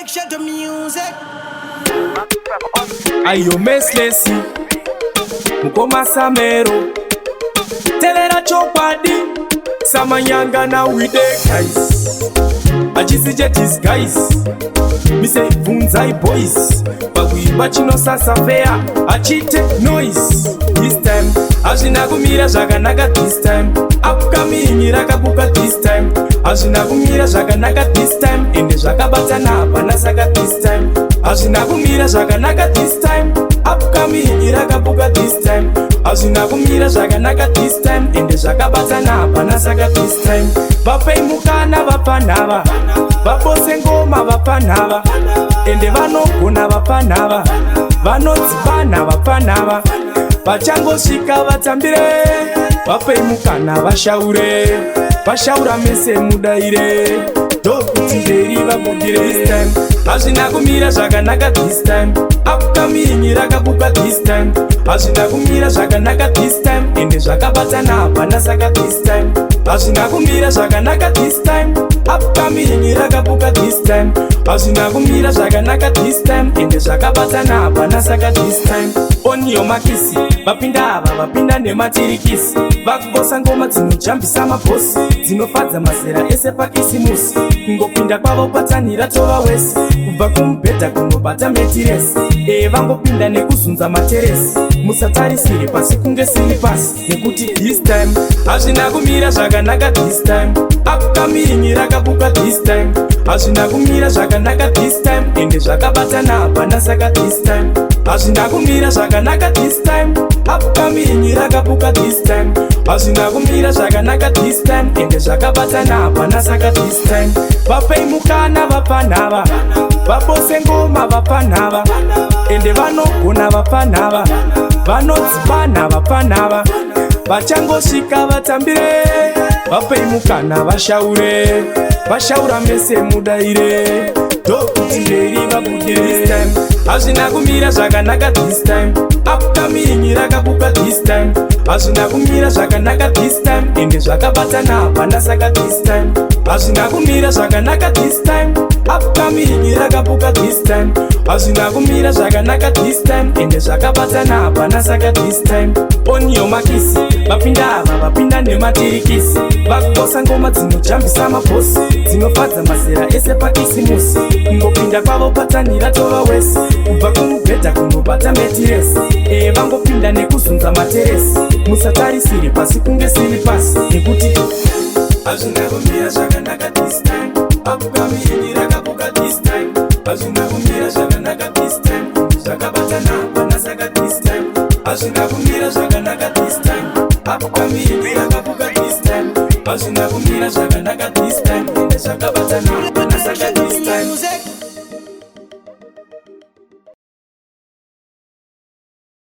Connection to music. Ayo meslesi Mukoma Samero Telera chopadi Samanyanga na with the guys Achisi jetis guys Mise vunzai boys Bagwiba chino sasa fair Achite noise This time Ashina kumira zvakanaka this time Upcoming rakabuka this time Ashina kumira zvakanaka this time Ende zvakabatana hapana saka this time Ashina kumira zvakanaka this time Upcoming rakabuka this time Ashina kumira zvakanaka this time Ende zvakabatana hapana saka this time Vapei mukana vapanava Vapose ngoma vapanava Ende vanogona vapanava Vanodzipana vapanava Vachangosvika vatambire Vapei mukana vashaure Vashaura mese mudaire Dokuti mberi vabudire this time Hazvina kumira zvakanaka this time Upcoming rakabuka this time Hazvina kumira zvakanaka this time Ende zvakabatana hapana saka this time Hazvina kumira zvakanaka this time Upcoming rakabuka this time Hazvina kumira zvakanaka this time Ende zvakabatana hapana saka this time Oniyo makisi Vapinda ava vapinda nematirikisi Vakubosa ngoma dzinojambisa mabhosi Dzinofadza mazera ese pakisimusi Kungopinda kwavo patanhira tova wesi Kubva kumubhedha kunobata metiresi Vangopinda nekuzunza materesi Musatarisire pasi kunge siri pasi Nekuti this time Hazvina kumira zvakanaka this time Upcoming rakabuka this time Hazvina kumira zvakanaka this time Ende zvakabatana hapana saka this time Hazvina kumira zvakanaka this time Upcoming rakabuka this time Hazvina kumira zvakanaka this time Ende zvakabatana hapana saka this time Vapei mukana vapanava Vapose ngoma vapanava Ende vanogona vapanava Vanodzipana vapanava Vachangosvika vatambire Vapei mukana vashaure Vashaura mese mudaire Dokuti mberi vabudire this time Hazvina kumira zvakanaka this time Upcoming rakabuka this time Hazvina kumira zvakanaka this time Ende zvakabatana hapana saka this time Hazvina kumira zvakanaka this time Upcoming rakabuka this time Hazvina kumira zvakanaka this time Ende zvakabatana hapana saka this time Oniyo makisi Vapinda ava vapinda nematirikisi Vakubosa ngoma dzinojambisa mabhosi Dzinofadza mazera ese pakisimusi Kungopinda kwavo patanhira tova wesi Kubva kumubhedha kunobata metiresi Vangopinda nekuzunza materesi Musatarisire pasi kunge siri pasi Nekuti Hazvina kumira zvakanaka this time Upcoming rakabuka this time Hazvina kumira zvakanaka this time Zvakabatana hapana saka this time Hazvina kumira zvakanaka this time Upcoming rakabuka this time Hazvina kumira zvakanaka this time Ende zvakabatana hapana saka this time